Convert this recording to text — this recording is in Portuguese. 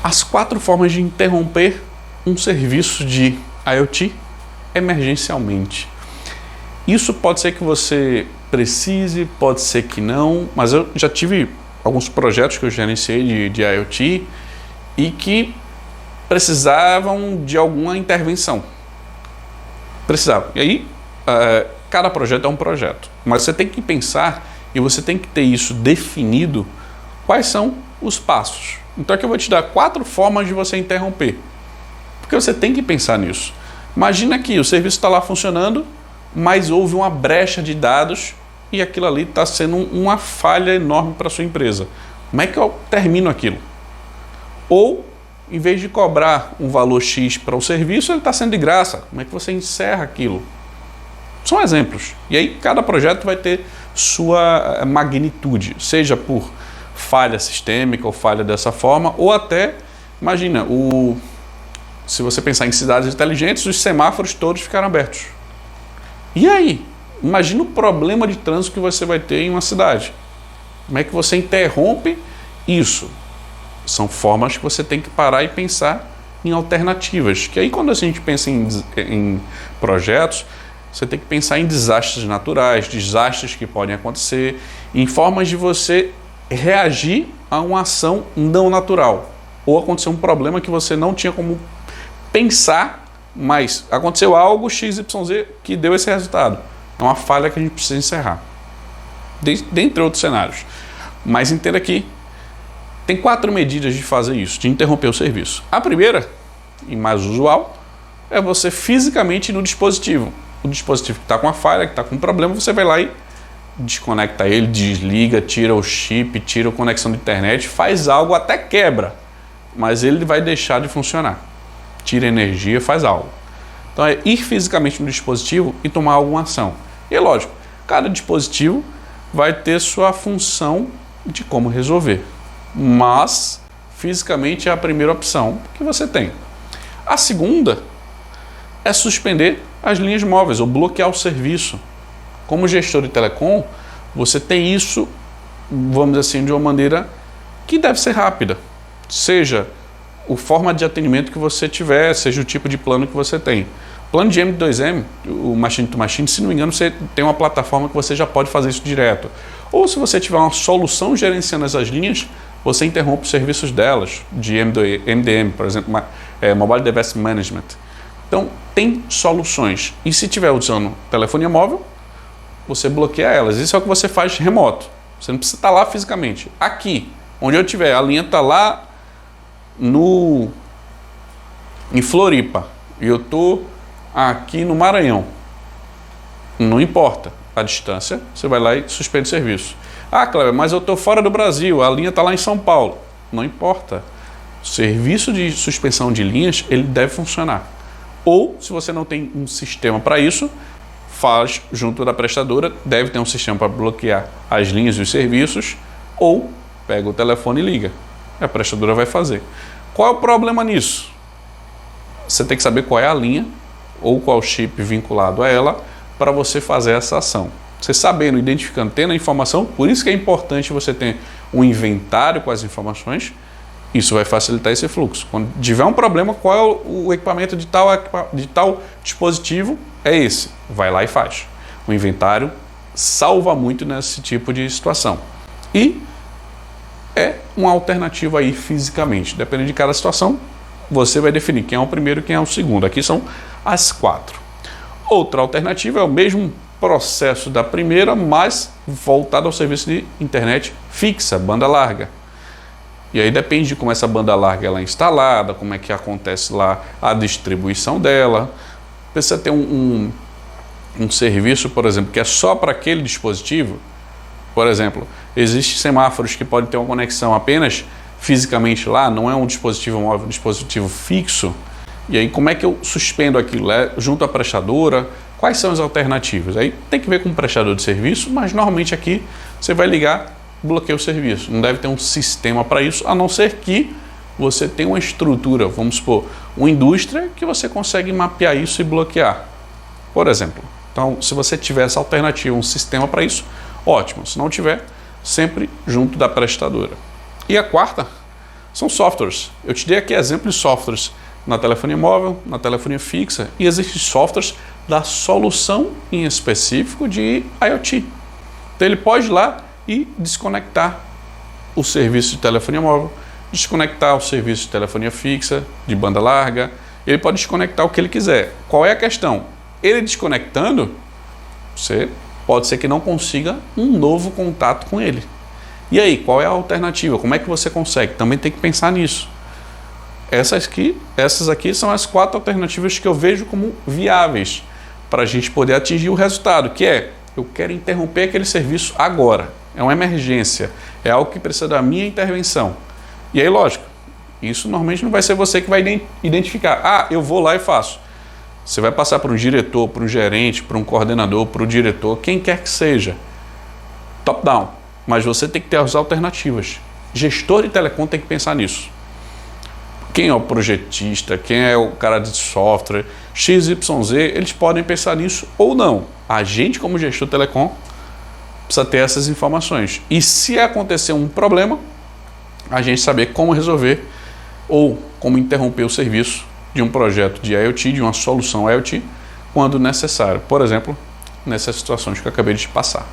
As 4 formas de interromper um serviço de IoT emergencialmente. Isso pode ser que você precise, pode ser que não, mas eu já tive alguns projetos que eu gerenciei de IoT e que precisavam de alguma intervenção. Precisavam. E aí, cada projeto é um projeto, mas você tem que pensar e você tem que ter isso definido, quais são os passos. Então aqui eu vou te dar 4 formas de você interromper, porque você tem que pensar nisso. Imagina que o serviço está lá funcionando, mas houve uma brecha de dados e aquilo ali está sendo uma falha enorme para a sua empresa. Como é que eu termino aquilo? Ou, em vez de cobrar um valor X para o serviço, ele está sendo de graça. Como é que você encerra aquilo? São exemplos. E aí cada projeto vai ter sua magnitude, seja por falha sistêmica ou falha dessa forma, ou até, imagina, se você pensar em cidades inteligentes, os semáforos todos ficaram abertos. E aí? Imagina o problema de trânsito que você vai ter em uma cidade. Como é que você interrompe isso? São formas que você tem que parar e pensar em alternativas. Que aí quando a gente pensa em projetos, você tem que pensar em desastres naturais, desastres que podem acontecer, em formas de você reagir a uma ação não natural. Ou acontecer um problema que você não tinha como pensar, mas aconteceu algo XYZ que deu esse resultado. É uma falha que a gente precisa encerrar. Dentre outros cenários. Mas entenda que tem 4 medidas de fazer isso, de interromper o serviço. A primeira, e mais usual, é você fisicamente ir no dispositivo. O dispositivo que está com a falha, que está com um problema, você vai lá e desconecta ele, desliga, tira o chip, tira a conexão de internet, faz algo, até quebra, mas ele vai deixar de funcionar. Tira energia, faz algo. Então é ir fisicamente no dispositivo e tomar alguma ação. E é lógico, cada dispositivo vai ter sua função de como resolver, mas fisicamente é a primeira opção que você tem. A segunda é suspender as linhas móveis ou bloquear o serviço. Como gestor de telecom, você tem isso, vamos dizer assim, de uma maneira que deve ser rápida. Seja a forma de atendimento que você tiver, seja o tipo de plano que você tem. Plano de M2M, o Machine to Machine, se não me engano, você tem uma plataforma que você já pode fazer isso direto. Ou se você tiver uma solução gerenciando essas linhas, você interrompe os serviços delas, de MDM, por exemplo, Mobile Device Management. Então, tem soluções. E se estiver usando telefonia móvel, você bloqueia elas. Isso é o que você faz remoto. Você não precisa estar lá fisicamente. Aqui, onde eu estiver, a linha está lá em Floripa e eu estou aqui no Maranhão. Não importa a distância, você vai lá e suspende o serviço. Ah, Cleber, mas eu estou fora do Brasil, a linha está lá em São Paulo. Não importa. O serviço de suspensão de linhas, ele deve funcionar. Ou, se você não tem um sistema para isso, faz junto da prestadora, deve ter um sistema para bloquear as linhas e os serviços, ou pega o telefone e liga. A prestadora vai fazer. Qual é o problema nisso? Você tem que saber qual é a linha ou qual chip vinculado a ela para você fazer essa ação. Você sabendo, identificando, tendo a informação, por isso que é importante você ter um inventário com as informações. Isso vai facilitar esse fluxo. Quando tiver um problema, qual é o equipamento de tal dispositivo? É esse. Vai lá e faz. O inventário salva muito nesse tipo de situação. E é uma alternativa aí fisicamente. Dependendo de cada situação, você vai definir quem é o primeiro e quem é o segundo. Aqui são as 4. Outra alternativa é o mesmo processo da primeira, mas voltado ao serviço de internet fixa, banda larga. E aí depende de como essa banda larga ela é instalada, como é que acontece lá a distribuição dela. Precisa ter um serviço, por exemplo, que é só para aquele dispositivo. Por exemplo, existem semáforos que podem ter uma conexão apenas fisicamente lá, não é um dispositivo móvel, um dispositivo fixo. E aí como é que eu suspendo aquilo? É junto à prestadora? Quais são as alternativas? Aí tem que ver com o prestador de serviço, mas normalmente aqui você vai ligar, bloqueia o serviço. Não deve ter um sistema para isso, a não ser que você tenha uma estrutura, vamos supor, uma indústria que você consegue mapear isso e bloquear. Por exemplo, então se você tiver essa alternativa, um sistema para isso, ótimo. Se não tiver, sempre junto da prestadora. E a quarta são softwares. Eu te dei aqui exemplos de softwares na telefonia móvel, na telefonia fixa, e existem softwares da solução em específico de IoT. Então ele pode ir lá e desconectar o serviço de telefonia móvel, desconectar o serviço de telefonia fixa, de banda larga, ele pode desconectar o que ele quiser. Qual é a questão? Ele desconectando, você pode ser que não consiga um novo contato com ele. E aí, qual é a alternativa? Como é que você consegue? Também tem que pensar nisso. Essas aqui são as 4 alternativas que eu vejo como viáveis para a gente poder atingir o resultado, que é, eu quero interromper aquele serviço agora. É uma emergência, é algo que precisa da minha intervenção. E aí, lógico, isso normalmente não vai ser você que vai identificar. Ah, eu vou lá e faço. Você vai passar para um diretor, para um gerente, para um coordenador, para o diretor, quem quer que seja. Top-down. Mas você tem que ter as alternativas. Gestor de telecom tem que pensar nisso. Quem é o projetista, quem é o cara de software, XYZ, eles podem pensar nisso ou não. A gente, como gestor de telecom, precisa ter essas informações. E se acontecer um problema, a gente saber como resolver ou como interromper o serviço de um projeto de IoT, de uma solução IoT, quando necessário. Por exemplo, nessas situações que eu acabei de te passar.